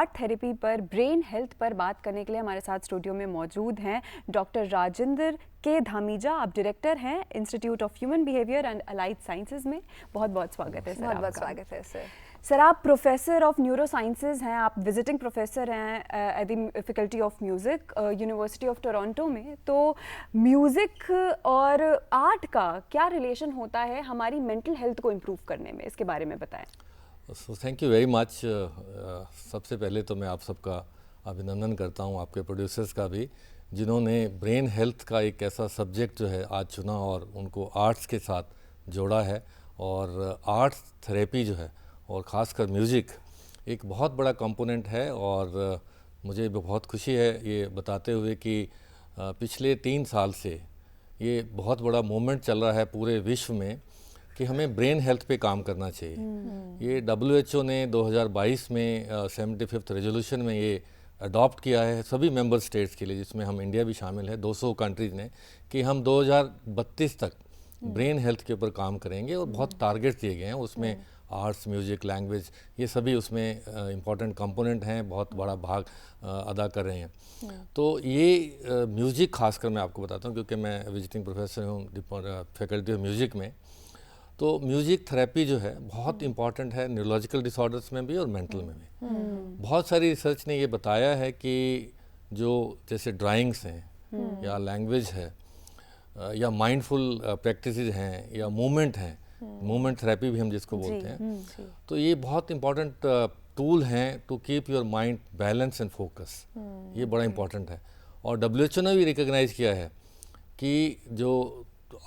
Art therapy पर, brain health पर बात करने के लिए हमारे साथ स्टूडियो में मौजूद हैं डॉक्टर राजेंद्र के धामीजा। आप डायरेक्टर हैं institute of human behaviour and allied sciences में। बहुत बहुत स्वागत है सर। बहुत बहुत स्वागत है सर। सर, आप प्रोफेसर ऑफ न्यूरो साइंसेज हैं, आप विजिटिंग प्रोफेसर हैं at the faculty of music university of Toronto में। तो म्यूज़िक और आर्ट का क्या रिलेशन होता है हमारी मेंटल हेल्थ को इम्प्रूव करने में, इसके बारे में बताएं। Thank you very much. सबसे पहले तो मैं आप सबका अभिनंदन करता हूं, आपके प्रोड्यूसर्स का भी, जिन्होंने ब्रेन हेल्थ का एक ऐसा सब्जेक्ट जो है आज चुना और उनको आर्ट्स के साथ जोड़ा है। और आर्ट थेरेपी जो है और ख़ासकर म्यूज़िक एक बहुत बड़ा कंपोनेंट है। और मुझे बहुत खुशी है ये बताते हुए कि पिछले 3 साल से ये बहुत बड़ा मूवमेंट चल रहा है पूरे विश्व में कि हमें ब्रेन हेल्थ पे काम करना चाहिए। ये WHO ने 2022 में 75th रेजोल्यूशन में ये अडॉप्ट किया है सभी मेंबर स्टेट्स के लिए, जिसमें हम इंडिया भी शामिल है, 200 कंट्रीज़ ने, कि हम 2032 तक ब्रेन हेल्थ के ऊपर काम करेंगे। और बहुत टारगेट्स दिए गए हैं उसमें, आर्ट्स, म्यूज़िक, लैंग्वेज, ये सभी उसमें इम्पॉर्टेंट कंपोनेंट हैं, बहुत बड़ा भाग अदा कर रहे हैं। तो ये म्यूज़िक खासकर मैं आपको बताता हूँ क्योंकि मैं विजिटिंग प्रोफेसर हूँ फैकल्टी ऑफ म्यूज़िक में। तो म्यूज़िक थेरेपी जो है बहुत इम्पॉर्टेंट है न्यूरोलॉजिकल डिसऑर्डर्स में भी और मेंटल में भी। बहुत सारी रिसर्च ने ये बताया है कि जो जैसे ड्राइंग्स हैं या लैंग्वेज है या माइंडफुल प्रैक्टिसेस हैं या मूवमेंट हैं, मूवमेंट थेरेपी भी हम जिसको बोलते हैं, तो ये बहुत इम्पॉर्टेंट टूल हैं to keep your mind balance and focus. ये बड़ा इम्पॉर्टेंट है। और WHO ने भी रिकॉग्नाइज किया है कि जो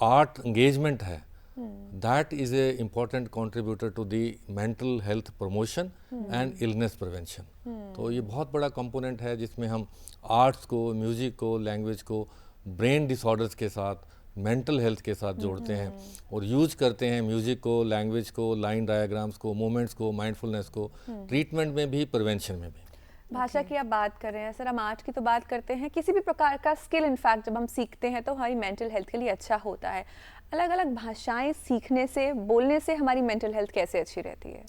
आर्ट एंगेजमेंट है that is a important contributor to the mental health promotion and illness prevention। तो ये बहुत बड़ा कंपोनेंट है जिसमें हम आर्ट्स को, म्यूज़िक को, लैंग्वेज को ब्रेन डिसऑर्डर्स के साथ, मेंटल हेल्थ के साथ जोड़ते हैं और यूज करते हैं म्यूज़िक को, लैंग्वेज को, लाइन डायग्राम्स को, मोमेंट्स को, माइंडफुलनेस को ट्रीटमेंट में भी, प्रिवेंशन में भी। भाषा की आप बात कर रहे हैं सर, हम आर्ट की तो बात करते हैं। किसी भी प्रकार का स्किल इनफैक्ट जब हम सीखते हैं तो हमारी मेंटल हेल्थ के लिए अच्छा होता है। अलग अलग भाषाएं सीखने से, बोलने से हमारी मेंटल हेल्थ कैसे अच्छी रहती है?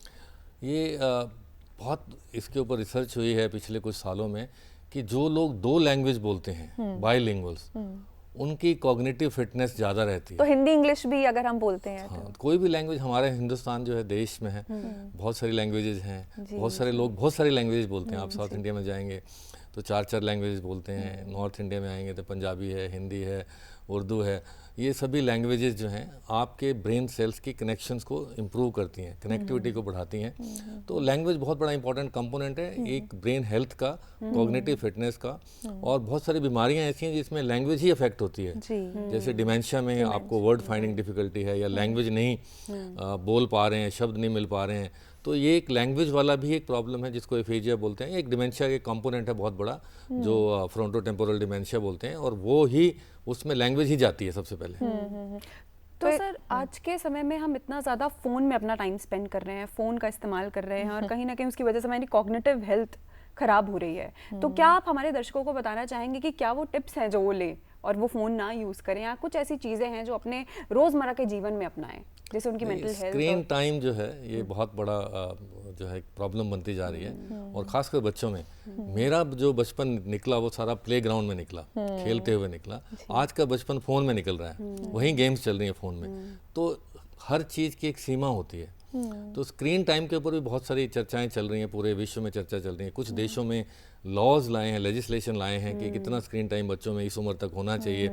ये बहुत इसके ऊपर रिसर्च हुई है पिछले कुछ सालों में कि जो लोग 2 लैंग्वेज बोलते हैं, बाइलिंगुअल्स, उनकी कॉग्निटिव फिटनेस ज़्यादा रहती है। तो हिंदी इंग्लिश भी अगर हम बोलते हैं हाँ, कोई भी लैंग्वेज, हमारे हिंदुस्तान जो है देश में है, बहुत सारी लैंग्वेजेस हैं, बहुत सारे लोग बहुत सारी लैंग्वेजेस बोलते हैं। आप साउथ इंडिया में जाएंगे तो 4 लैंग्वेजेस बोलते हैं, नॉर्थ इंडिया में आएंगे तो पंजाबी है, हिंदी है, उर्दू है। ये सभी लैंग्वेजेस जो हैं आपके ब्रेन सेल्स की कनेक्शंस को इम्प्रूव करती हैं, कनेक्टिविटी को बढ़ाती हैं। तो लैंग्वेज बहुत बड़ा इंपॉर्टेंट कंपोनेंट है एक ब्रेन हेल्थ का, कॉग्निटिव फिटनेस का। और बहुत सारी बीमारियां ऐसी हैं जिसमें लैंग्वेज ही अफेक्ट होती है। जैसे डिमेंशिया में आपको वर्ड फाइंडिंग डिफिकल्टी है या लैंग्वेज नहीं बोल पा रहे हैं, शब्द नहीं मिल पा रहे हैं, तो ये एक लैंग्वेज वाला भी एक प्रॉब्लम है जिसको एफेजिया बोलते हैं। एक डिमेंशिया के कंपोनेंट है बहुत बड़ा जो फ्रंटोटेम्पोरल डिमेंशिया बोलते हैं, और वो ही उसमें लैंग्वेज ही जाती है सबसे पहले। तो सर, आज के समय में हम इतना ज़्यादा फ़ोन में अपना टाइम स्पेंड कर रहे हैं, फ़ोन का इस्तेमाल कर रहे हैं, और कहीं ना कहीं उसकी वजह से हमारी कॉग्निटिव हेल्थ खराब हो रही है। तो क्या आप हमारे दर्शकों को बताना चाहेंगे कि क्या वो टिप्स हैं जो वो लें और वो फ़ोन ना यूज़ करें, या कुछ ऐसी चीज़ें हैं जो अपने रोज़मर्रा के जीवन में अपनाएं जैसे उनकी मेंटल हेल्थ? स्क्रीन टाइम जो है ये बहुत बड़ा जो है प्रॉब्लम बनती जा रही है, और ख़ासकर बच्चों में। मेरा जो बचपन निकला वो सारा प्लेग्राउंड में निकला, खेलते हुए निकला। आज का बचपन फ़ोन में निकल रहा है, वहीं गेम्स चल रही हैं फ़ोन में। तो हर चीज़ की एक सीमा होती है। तो स्क्रीन टाइम के ऊपर भी बहुत सारी चर्चाएं चल रही हैं, पूरे विश्व में चर्चा चल रही है। कुछ देशों में लॉज लाए हैं, लेजिस्लेशन लाए हैं कि कितना स्क्रीन टाइम बच्चों में इस उम्र तक होना चाहिए।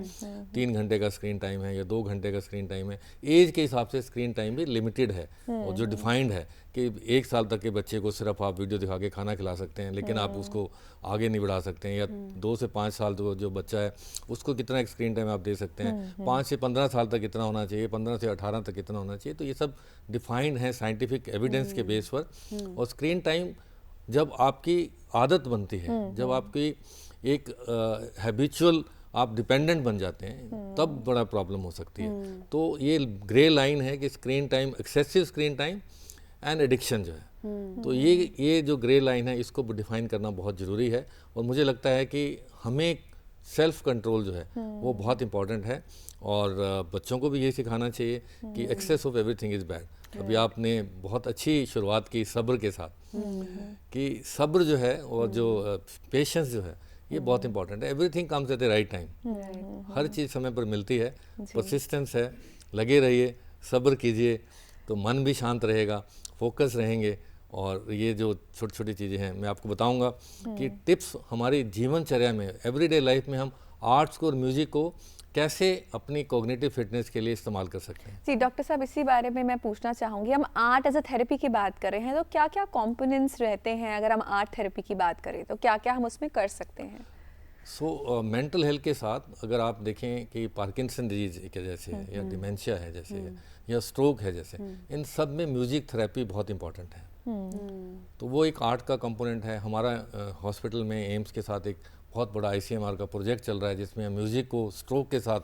3 घंटे का स्क्रीन टाइम है या 2 घंटे का स्क्रीन टाइम है। एज के हिसाब से स्क्रीन टाइम भी लिमिटेड है, और जो डिफाइंड है कि 1 साल तक के बच्चे को सिर्फ आप वीडियो दिखा के खाना खिला सकते हैं, लेकिन आप उसको आगे नहीं बढ़ा सकते हैं। या 2 से 5 साल जो बच्चा है उसको कितना स्क्रीन टाइम आप दे सकते हैं। 5 से 15 साल तक कितना होना चाहिए, 15 से 18 तक कितना होना चाहिए। तो ये सब डिफाइंड है साइंटिफिक एविडेंस के बेस पर। और स्क्रीन टाइम जब आपकी आदत बनती है, जब आपकी एक हैबिचुअल आप डिपेंडेंट बन जाते हैं, तब बड़ा प्रॉब्लम हो सकती है। तो ये ग्रे लाइन है कि screen time, excessive screen time and addiction जो है। तो ये जो ग्रे लाइन है इसको डिफाइन करना बहुत ज़रूरी है। और मुझे लगता है कि हमें सेल्फ कंट्रोल जो है वो बहुत इंपॉर्टेंट है, और बच्चों को भी ये सिखाना चाहिए कि excess of everything is bad. अभी आपने बहुत अच्छी शुरुआत की सब्र के साथ, कि सब्र जो है और जो पेशेंस जो है ये बहुत इंपॉर्टेंट है। Everything comes at the right time, हर चीज़ समय पर मिलती है। परसिस्टेंस है, लगे रहिए, सब्र कीजिए, तो मन भी शांत रहेगा, फोकस रहेंगे। और ये जो छोटी छोटी चीज़ें हैं मैं आपको बताऊंगा कि टिप्स हमारी जीवनचर्या में, एवरीडे लाइफ में हम आर्ट्स को और म्यूज़िक को कैसे अपनी कॉग्निटिव फिटनेस के लिए इस्तेमाल कर सकते हैं। जी डॉक्टर साहब, इसी बारे में मैं पूछना चाहूँगी, हम आर्ट एज अ थेरेपी की बात कर रहे हैं तो क्या क्या कंपोनेंट्स रहते हैं? अगर हम आर्ट थेरेपी की बात करें तो क्या क्या हम उसमें कर सकते हैं? मेंटल हेल्थ के साथ अगर आप देखें कि पार्किंसन डिजीज के जैसे है, या डिमेंशिया है जैसे है, या स्ट्रोक है जैसे, इन सब में म्यूज़िक थेरेपी बहुत इंपॉर्टेंट है। तो वो एक आर्ट का कंपोनेंट है। हमारा हॉस्पिटल में एम्स के साथ एक बहुत बड़ा ICMR का प्रोजेक्ट चल रहा है जिसमें हम म्यूज़िक को स्ट्रोक के साथ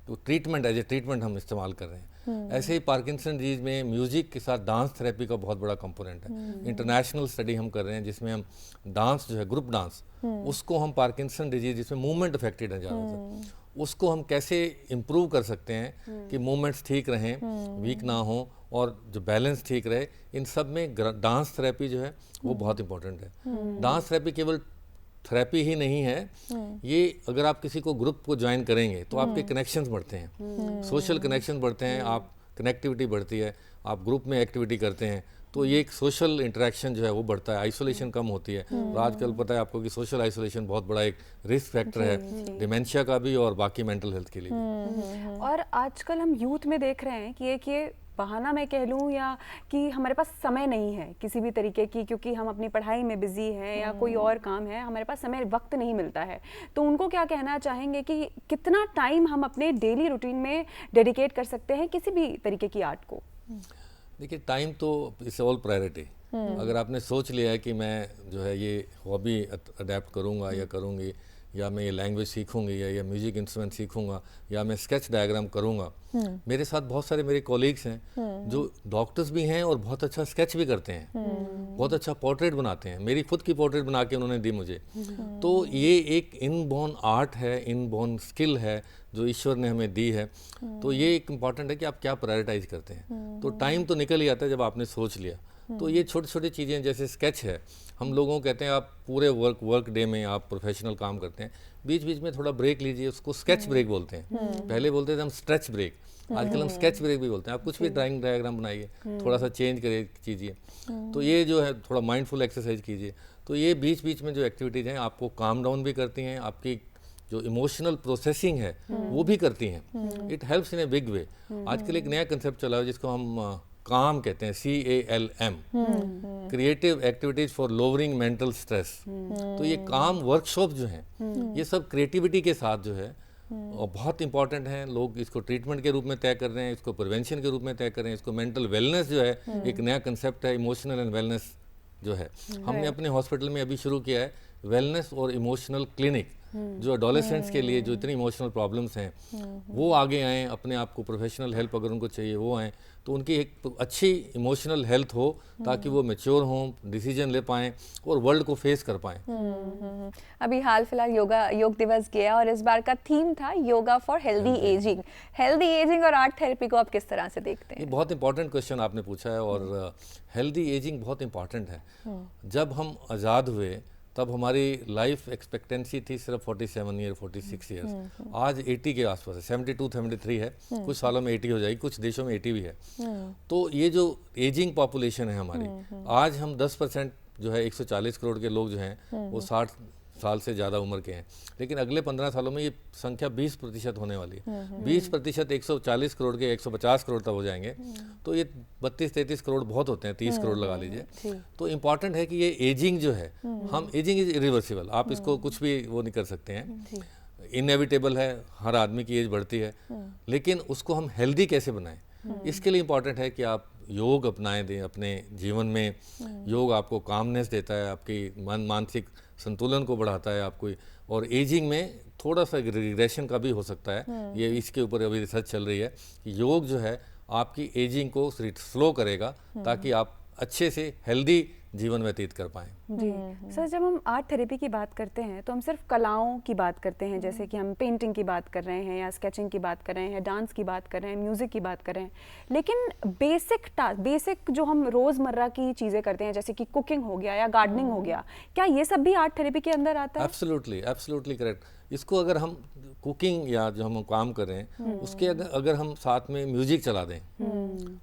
तो ट्रीटमेंट, एज ए ट्रीटमेंट हम इस्तेमाल कर रहे हैं। ऐसे ही पार्किंसन डिजीज में म्यूज़िक के साथ डांस थेरेपी का बहुत बड़ा कंपोनेंट है। इंटरनेशनल स्टडी हम कर रहे हैं जिसमें हम डांस जो है, ग्रुप डांस, उसको हम पार्किंसन डिजीज जिसमें मूवमेंट अफेक्टेड है ज़्यादातर, उसको हम कैसे इम्प्रूव कर सकते हैं कि मूवमेंट्स ठीक रहें, वीक ना हो, और जो बैलेंस ठीक रहे। इन सब में डांस थेरेपी जो है वो बहुत इंपॉर्टेंट है। डांस थेरेपी केवल थेरेपी ही नहीं है, ये अगर आप किसी को ग्रुप को ज्वाइन करेंगे तो आपके कनेक्शंस बढ़ते हैं, सोशल कनेक्शन बढ़ते हैं, आप कनेक्टिविटी बढ़ती है, आप ग्रुप में एक्टिविटी करते हैं तो ये एक सोशल इंटरेक्शन जो है वो बढ़ता है, आइसोलेशन कम होती है। और आजकल पता है आपको कि सोशल आइसोलेशन बहुत बड़ा एक रिस्क फैक्टर है डिमेंशिया का भी और बाकी मेंटल हेल्थ के लिए भी। और आजकल हम यूथ में देख रहे हैं कि एक ये बहाना मैं कह लूँ या कि हमारे पास समय नहीं है किसी भी तरीके की, क्योंकि हम अपनी पढ़ाई में बिजी हैं या कोई और काम है, हमारे पास समय वक्त नहीं मिलता है। तो उनको क्या कहना चाहेंगे कि कितना टाइम हम अपने डेली रूटीन में डेडिकेट कर सकते हैं किसी भी तरीके की आर्ट को? देखिए, टाइम तो इट्स ऑल प्रायोरिटी। अगर आपने सोच लिया है कि मैं जो है ये हॉबी अडेप्ट करूँगा या करूँगी, या मैं ये लैंग्वेज सीखूंगी, या म्यूजिक इंस्ट्रूमेंट सीखूंगा, या मैं स्केच डायग्राम करूंगा। मेरे साथ बहुत सारे मेरे कॉलीग्स हैं जो डॉक्टर्स भी हैं और बहुत अच्छा स्केच भी करते हैं, बहुत अच्छा पोर्ट्रेट बनाते हैं। मेरी खुद की पोर्ट्रेट बना के उन्होंने दी मुझे। तो ये एक इनबॉर्न आर्ट है, इनबॉर्न स्किल है जो ईश्वर ने हमें दी है। तो ये एक इम्पॉर्टेंट है कि आप क्या प्रायोरिटाइज करते हैं। तो टाइम तो निकल ही आता है जब आपने सोच लिया। तो ये छोटी छोटी चीज़ें जैसे स्केच है, हम लोगों को कहते हैं आप पूरे वर्क डे में आप प्रोफेशनल काम करते हैं, बीच बीच में थोड़ा ब्रेक लीजिए, उसको स्केच ब्रेक बोलते हैं। पहले बोलते थे हम स्ट्रेच ब्रेक, आजकल हम स्केच ब्रेक भी बोलते हैं। आप कुछ भी ड्राइंग डायग्राम बनाइए, थोड़ा सा चेंज कीजिए। तो ये जो है थोड़ा माइंडफुल एक्सरसाइज कीजिए। तो ये बीच बीच में जो एक्टिविटीज़ हैं आपको काम डाउन भी करती हैं, आपकी जो इमोशनल प्रोसेसिंग है वो भी करती हैं। It helps in a big way. आजकल एक नया कंसेप्ट चला है जिसको हम काम कहते हैं, CALM, creative activities for lowering mental stress. तो ये काम वर्कशॉप जो हैं ये सब क्रिएटिविटी के साथ जो है और बहुत इंपॉर्टेंट है। लोग इसको ट्रीटमेंट के रूप में तय कर रहे हैं, इसको प्रिवेंशन के रूप में तय कर रहे हैं, इसको मेंटल वेलनेस जो है एक नया कंसेप्ट है, इमोशनल एंड वेलनेस जो है। हमने अपने हॉस्पिटल में अभी शुरू किया है वेलनेस और इमोशनल क्लिनिक, जो एडोलेसेंट्स के लिए जो इतनी इमोशनल प्रॉब्लम्स हैं वो आगे आएँ, अपने आप को प्रोफेशनल हेल्प अगर उनको चाहिए वो आएँ, तो उनकी एक अच्छी इमोशनल हेल्थ हो ताकि वो मैच्योर हों, डिसीजन ले पाएँ और वर्ल्ड को फेस कर पाएँ। अभी हाल फिलहाल योग दिवस गया और इस बार का थीम था yoga for healthy ageing. Healthy ageing और आर्ट थेरेपी को आप किस तरह से देखते हैं? ये बहुत इंपॉर्टेंट क्वेश्चन आपने पूछा है और हेल्दी एजिंग बहुत इंपॉर्टेंट है। जब हम आज़ाद हुए तब हमारी लाइफ एक्सपेक्टेंसी थी सिर्फ 47 ईयर 46 ईयर्स। आज 80 के आसपास है, 72 73 है, कुछ सालों में 80 हो जाएगी, कुछ देशों में 80 भी है। तो ये जो एजिंग पॉपुलेशन है हमारी, आज हम 10% जो है 140 करोड़ के लोग जो हैं वो 60 साल से ज़्यादा उम्र के हैं, लेकिन अगले 15 सालों में ये संख्या 20% होने वाली है। 20% 140 करोड़ के 150 करोड़ तक हो जाएंगे। तो ये 32-33 करोड़ बहुत होते हैं, 30 करोड़ लगा लीजिए। तो इम्पॉर्टेंट है कि ये एजिंग जो है, हम एजिंग इज इरिवर्सिबल, आप इसको कुछ भी वो नहीं कर सकते हैं, इनएविटेबल है, हर आदमी की एज बढ़ती है, लेकिन उसको हम हेल्दी कैसे बनाएं, इसके लिए इम्पॉर्टेंट है कि आप योग अपनाएं दें अपने जीवन में। योग आपको कामनेस देता है, आपकी मानसिक संतुलन को बढ़ाता है आपको, और एजिंग में थोड़ा सा रिग्रेशन का भी हो सकता है। ये इसके ऊपर अभी रिसर्च चल रही है कि योग जो है आपकी एजिंग को स्लो करेगा ताकि आप अच्छे से हेल्दी जीवन व्यतीत कर पाएँ। जी सर, जब हम आर्ट थेरेपी की बात करते हैं तो हम सिर्फ कलाओं की बात करते हैं, जैसे कि हम पेंटिंग की बात कर रहे हैं या स्केचिंग की बात कर रहे हैं, डांस की बात कर रहे हैं, म्यूज़िक की बात कर रहे हैं, लेकिन बेसिक जो हम रोज़मर्रा की चीज़ें करते हैं जैसे कि कुकिंग हो गया या गार्डनिंग हो गया, क्या ये सब भी आर्ट थेरेपी के अंदर आता है? Absolutely correct. इसको अगर हम कुकिंग या जो हम काम कर रहे हैं उसके अगर हम साथ में म्यूजिक चला दें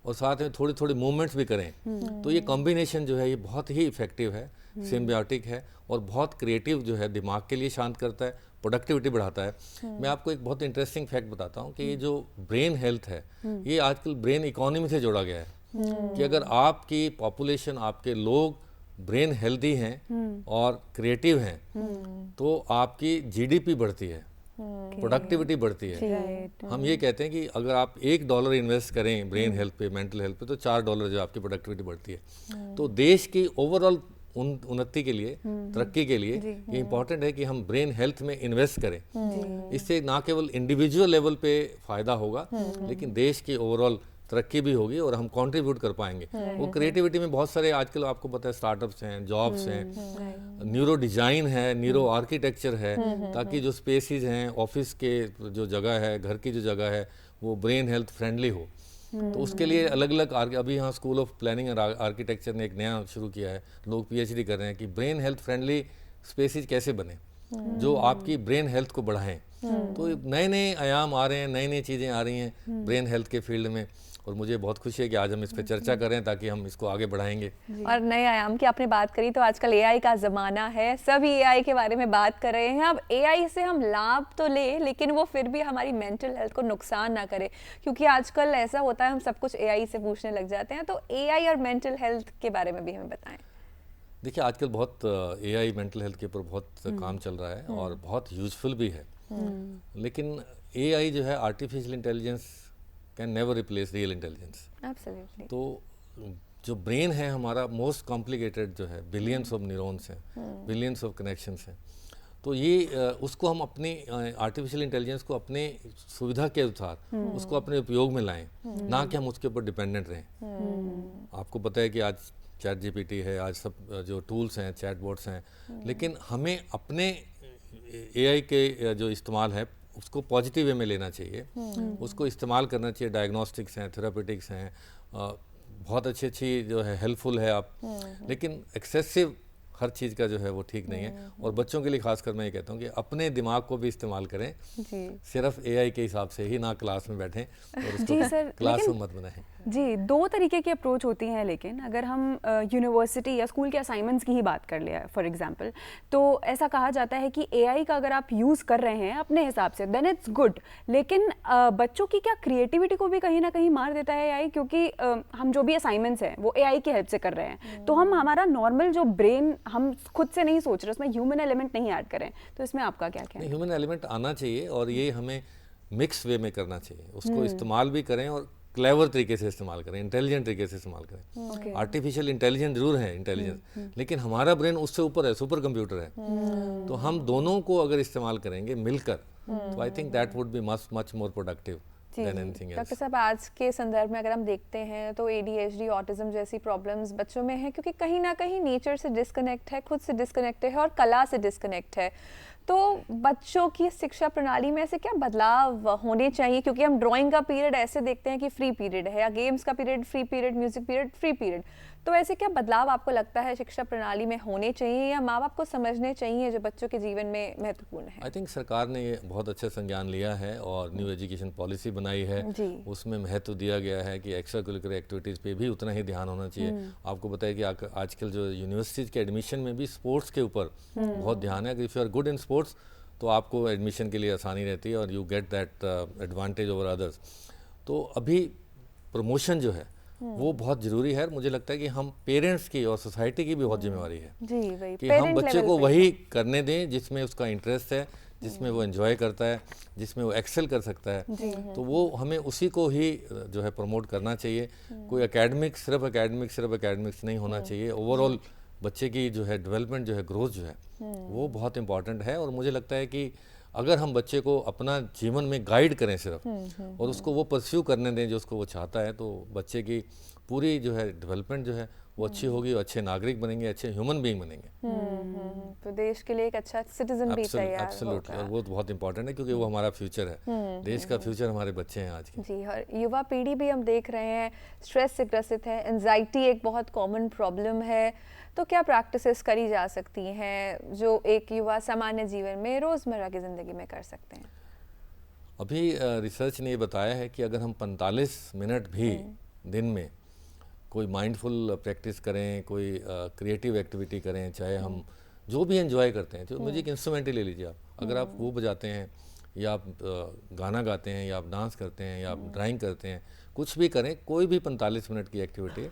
और साथ में थोड़ी थोड़ी मूवमेंट्स भी करें तो ये कॉम्बिनेशन जो है ये बहुत ही इफेक्टिव है, सिम्बियोटिक है और बहुत क्रिएटिव जो है, दिमाग के लिए शांत करता है, प्रोडक्टिविटी बढ़ाता है। मैं आपको एक बहुत इंटरेस्टिंग फैक्ट बताता हूँ कि ये जो ब्रेन हेल्थ है ये आजकल ब्रेन इकोनॉमी से जोड़ा गया है कि अगर आपकी पॉपुलेशन, आपके लोग ब्रेन हेल्दी हैं और क्रिएटिव हैं तो आपकी जीडीपी बढ़ती है, प्रोडक्टिविटी बढ़ती है। हम ये कहते हैं कि अगर आप $1 इन्वेस्ट करें ब्रेन हेल्थ पे, मेंटल हेल्थ पे, तो $4 जो आपकी प्रोडक्टिविटी बढ़ती है। तो देश की ओवरऑल उन्नति के लिए, तरक्की के लिए ये इम्पॉर्टेंट है कि हम ब्रेन हेल्थ में इन्वेस्ट करें। इससे ना केवल इंडिविजुअल लेवल पे फायदा होगा लेकिन देश की ओवरऑल तरक्की भी होगी और हम कंट्रीब्यूट कर पाएंगे। वो क्रिएटिविटी में बहुत सारे आजकल आपको पता है स्टार्टअप्स हैं, जॉब्स हैं, न्यूरो डिज़ाइन है, न्यूरो आर्किटेक्चर है, ताकि जो स्पेसिस हैं, ऑफिस के जो जगह है, घर की जो जगह है वो ब्रेन हेल्थ फ्रेंडली हो। तो उसके लिए अलग अलग अभी यहाँ school of planning and architecture ने एक नया शुरू किया है, लोग PhD कर रहे हैं कि ब्रेन हेल्थ फ्रेंडली स्पेसिस कैसे बने जो आपकी ब्रेन हेल्थ को बढ़ाएं। तो नए नए आयाम आ रहे हैं, नई नई चीज़ें आ रही हैं ब्रेन हेल्थ के फील्ड में और मुझे बहुत खुशी है कि आज हम इस पर चर्चा करें ताकि हम इसको आगे बढ़ाएंगे। और नए आयाम की आपने बात करी तो आजकल AI का ज़माना है, सभी AI के बारे में बात कर रहे हैं। अब AI से हम लाभ तो लेकिन वो फिर भी हमारी मेंटल हेल्थ को नुकसान ना करे, क्योंकि आजकल ऐसा होता है हम सब कुछ AI से पूछने लग जाते हैं। तो AI और मेंटल हेल्थ के बारे में भी हमें बताएं। देखिए आजकल बहुत AI मेंटल हेल्थ के ऊपर बहुत काम चल रहा है और बहुत यूजफुल भी है, लेकिन AI जो है artificial intelligence can never replace real intelligence. Absolutely. तो जो ब्रेन है हमारा मोस्ट कॉम्प्लिकेटेड जो है, बिलियंस ऑफ न्यूरॉन्स हैं, बिलियंस ऑफ कनेक्शंस हैं। तो ये उसको हम अपनी आर्टिफिशियल इंटेलिजेंस को अपने सुविधा के अनुसार उसको अपने उपयोग में लाएं, ना कि हम उसके ऊपर डिपेंडेंट रहें। आपको पता है कि आज ChatGPT है, आज सब जो टूल्स हैं, चैटबॉट्स हैं, लेकिन हमें अपने AI के जो इस्तेमाल है उसको पॉजिटिव वे में लेना चाहिए, उसको इस्तेमाल करना चाहिए। डायग्नोस्टिक्स हैं, थेरापेटिक्स हैं, बहुत अच्छी जो है हेल्पफुल है आप, लेकिन एक्सेसिव हर चीज़ का जो है वो ठीक नहीं है। और बच्चों के लिए खासकर मैं ये कहता हूँ कि अपने दिमाग को भी इस्तेमाल करें, सिर्फ AI के हिसाब से ही ना क्लास में बैठें और उसको क्लासरूम मत बनाएं। जी, दो तरीके की अप्रोच होती हैं, लेकिन अगर हम यूनिवर्सिटी या स्कूल के असाइनमेंट्स की ही बात कर लिया फॉर एग्जांपल, तो ऐसा कहा जाता है कि AI का अगर आप यूज़ कर रहे हैं अपने हिसाब से देन इट्स गुड, लेकिन बच्चों की क्या क्रिएटिविटी को भी कहीं ना कहीं मार देता है AI, क्योंकि हम जो भी असाइनमेंट्स हैं वो AI की हेल्प से कर रहे हैं, तो हम हमारा नॉर्मल जो ब्रेन हम खुद से नहीं सोच रहे, उसमें ह्यूमन एलिमेंट नहीं ऐड करें। तो इसमें आपका क्या कहना है? ह्यूमन एलिमेंट आना चाहिए और ये हमें मिक्स वे में करना चाहिए, उसको इस्तेमाल भी करें और क्लेवर तरीके से इस्तेमाल करें, इंटेलिजेंट तरीके से इस्तेमाल करें। आर्टिफिशियल इंटेलिजेंस जरूर है इंटेलिजेंस, लेकिन हमारा ब्रेन उससे ऊपर है, सुपर कंप्यूटर है। तो हम दोनों को अगर इस्तेमाल करेंगे मिलकर, तो I think that would be much more productive than anything else. Doctor साहब, आज के संदर्भ में अगर हम देखते हैं तो ADHD, ऑटिज्म जैसी प्रॉब्लम्स बच्चों में है, क्योंकि कहीं ना कहीं नेचर से डिस्कनेक्ट है, खुद से डिस्कनेक्ट है और कला से डिस्कनेक्ट है। तो बच्चों की शिक्षा प्रणाली में ऐसे क्या बदलाव होने चाहिए? क्योंकि हम ड्राइंग का पीरियड ऐसे देखते हैं कि फ्री पीरियड है, या गेम्स का period free period, music period free period. तो ऐसे क्या बदलाव आपको लगता है शिक्षा प्रणाली में होने चाहिए या माँ बाप को समझने चाहिए जो बच्चों के जीवन में महत्वपूर्ण है? आई थिंक सरकार ने ये बहुत अच्छा संज्ञान लिया है और न्यू एजुकेशन पॉलिसी बनाई है, उसमें महत्व दिया गया है कि एक्स्ट्रा करिकुलर एक्टिविटीज़ पे भी उतना ही ध्यान होना चाहिए। आपको पता है कि आजकल जो यूनिवर्सिटीज़ के एडमिशन में भी स्पोर्ट्स के ऊपर बहुत ध्यान है। If you are good in sports तो आपको एडमिशन के लिए आसानी रहती है और you get that advantage over others. तो अभी प्रमोशन जो है वो बहुत ज़रूरी है। मुझे लगता है कि हम पेरेंट्स की और सोसाइटी की भी बहुत जिम्मेवारी है कि हम बच्चे को वही करने दें जिसमें उसका इंटरेस्ट है, जिसमें वो एंजॉय करता है, जिसमें वो एक्सेल कर सकता है। तो वो हमें उसी को ही जो है प्रमोट करना चाहिए। कोई सिर्फ एकेडमिक्स नहीं होना चाहिए। ओवरऑल बच्चे की जो है डेवलपमेंट जो है, ग्रोथ जो है वो बहुत इंपॉर्टेंट है। और मुझे लगता है कि अगर हम बच्चे को अपना जीवन में गाइड करें सिर्फ और उसको वो परस्यू करने दें जो उसको वो चाहता है, तो बच्चे की पूरी जो है डेवलपमेंट जो है वो अच्छी होगी, वो अच्छे नागरिक बनेंगे, अच्छे ह्यूमन बीइंग बनेंगे। तो देश के लिए एक अच्छा सिटीजन भी तैयार एब्सोल्युटली, होगा। और वो तो बहुत इंपॉर्टेंट है क्योंकि वो हमारा फ्यूचर है। देश का फ्यूचर हमारे बच्चे हैं आज के। जी, और युवा पीढ़ी भी हम देख रहे हैं स्ट्रेस से ग्रसित है, एंजाइटी एक बहुत कॉमन प्रॉब्लम है, तो क्या प्रैक्टिसेस करी जा सकती हैं जो एक युवा सामान्य जीवन में रोज़मर्रा की ज़िंदगी में कर सकते हैं? अभी रिसर्च ने ये बताया है कि अगर हम 45 मिनट भी दिन में कोई माइंडफुल प्रैक्टिस करें, कोई क्रिएटिव एक्टिविटी करें, चाहे हम जो भी एंजॉय करते हैं, तो म्यूजिक इंस्ट्रूमेंट ही ले लीजिए आप, अगर आप वो बजाते हैं या आप गाना गाते हैं या आप डांस करते हैं या आप ड्राइंग करते हैं, कुछ भी करें, कोई भी 45 मिनट की activity,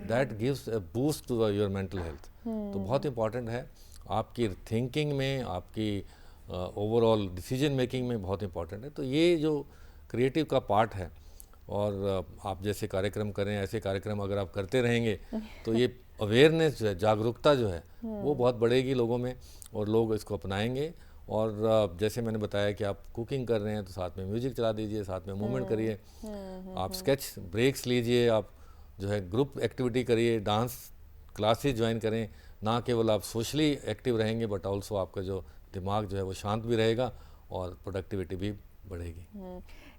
that gives a boost to your mental health. तो बहुत इंपॉर्टेंट है आपकी थिंकिंग में, आपकी ओवरऑल डिसीजन मेकिंग में बहुत इंपॉर्टेंट है। तो ये जो क्रिएटिव का पार्ट है, और आप जैसे कार्यक्रम करें, ऐसे कार्यक्रम अगर आप करते रहेंगे तो ये अवेयरनेस जो है, जागरूकता जो है, वो बहुत बढ़ेगी लोगों में और लोग इसको अपनाएंगे। और जैसे मैंने बताया कि आप कुकिंग कर रहे हैं तो साथ में म्यूजिक चला दीजिए, साथ में मूवमेंट करिए, आप स्केच ब्रेक्स लीजिए, आप जो है ग्रुप एक्टिविटी करिए, डांस क्लासेस ज्वाइन करें। ना केवल आप सोशली एक्टिव रहेंगे बट ऑल्सो आपका जो दिमाग जो है वो शांत भी रहेगा और प्रोडक्टिविटी भी बढ़ेगी।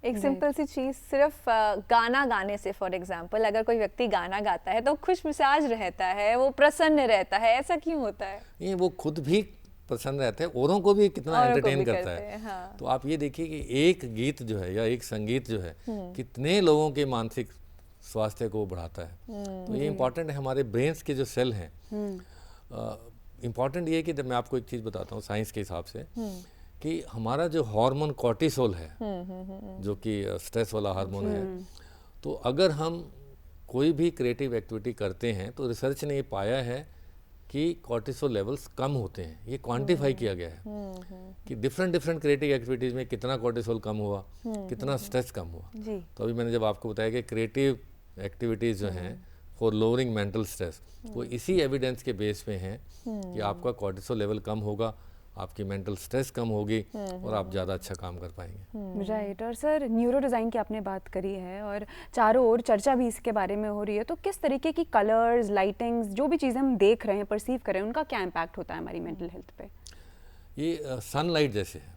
एक सिंपल सी चीज़, सिर्फ गाना गाने से, फॉर एग्जांपल अगर कोई व्यक्ति गाना गाता है तो खुश मिजाज रहता है, वो प्रसन्न रहता है, ऐसा क्यों होता है? ये वो खुद भी प्रसन्न रहते हैं, औरों को भी कितना औरों को एंटरटेन भी करता करते है। हैं, हाँ। तो आप ये देखिए कि एक गीत जो है या एक संगीत जो है कितने लोगों के मानसिक स्वास्थ्य को बढ़ाता है। तो ये इम्पॉर्टेंट है, हमारे ब्रेन्स के जो सेल हैं, इम्पॉर्टेंट ये है कि मैं आपको एक चीज़ बताता हूँ साइंस के हिसाब से, कि हमारा जो हार्मोन कॉर्टिसोल है, जो कि स्ट्रेस वाला हार्मोन है, तो अगर हम कोई भी क्रिएटिव एक्टिविटी करते हैं तो रिसर्च ने ये पाया है कि कॉर्टिसोल लेवल्स कम होते हैं। ये क्वांटिफाई किया गया है कि डिफरेंट क्रिएटिव एक्टिविटीज़ में कितना कॉर्टिसोल कम हुआ, कितना स्ट्रेस कम हुआ। जी। तो अभी मैंने जब आपको बताया कि क्रिएटिव एक्टिविटीज़ जो हैं फॉर लोअरिंग मेंटल स्ट्रेस, वो इसी एविडेंस के बेस पे हैं कि आपका कॉर्टिसोल लेवल कम होगा, आपकी मेंटल स्ट्रेस कम होगी और आप ज़्यादा अच्छा काम कर पाएंगे। राइट। और सर, न्यूरो डिज़ाइन की आपने बात करी है और चारों ओर चर्चा भी इसके बारे में हो रही है, तो किस तरीके की कलर्स, लाइटिंग्स, जो भी चीज़ें हम देख रहे हैं, परसीव कर रहे हैं, उनका क्या इम्पैक्ट होता है हमारी मेंटल हेल्थ पे? ये सनलाइट जैसे है।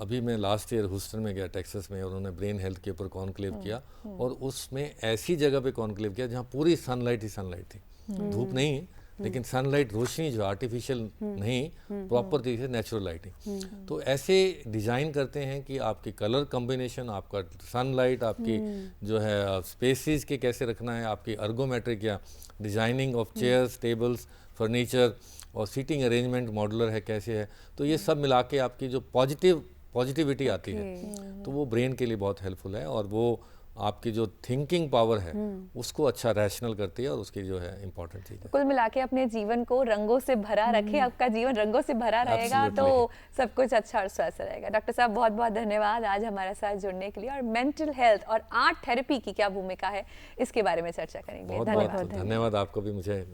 अभी मैं लास्ट ईयर ह्यूस्टन में गया, टेक्सास में, और उन्होंने ब्रेन हेल्थ के ऊपर कॉन्क्लेव किया, और उसमें ऐसी जगह पे कॉन्क्लेव किया जहाँ पूरी सनलाइट ही सनलाइट थी, धूप नहीं, लेकिन सनलाइट, रोशनी जो आर्टिफिशियल नहीं, प्रॉपर तरीके से नेचुरल लाइटिंग। तो ऐसे डिज़ाइन करते हैं कि आपकी कलर कॉम्बिनेशन, आपका सनलाइट, आपकी जो है स्पेसिस के कैसे रखना है, आपकी अर्गोमेट्रिक या designing of chairs, tables, furniture और सीटिंग अरेंजमेंट मॉडुलर है कैसे है। तो ये सब मिला के आपकी जो पॉजिटिविटी आती है, तो वो ब्रेन के लिए बहुत हेल्पफुल है, और वो आपकी जो थिंकिंग पावर है उसको अच्छा रैशनल करती है, और उसकी जो है इम्पोर्टेंट चीज़ है। कुल मिला के अपने जीवन को रंगों से भरा रखें, आपका जीवन रंगों से भरा रहेगा तो सब कुछ अच्छा और स्वस्थ रहेगा। डॉक्टर साहब, बहुत बहुत धन्यवाद आज हमारे साथ जुड़ने के लिए, और मेंटल हेल्थ और आर्ट थेरेपी की क्या भूमिका है इसके बारे में चर्चा करेंगे। बहुत धन्यवाद आपको भी मुझे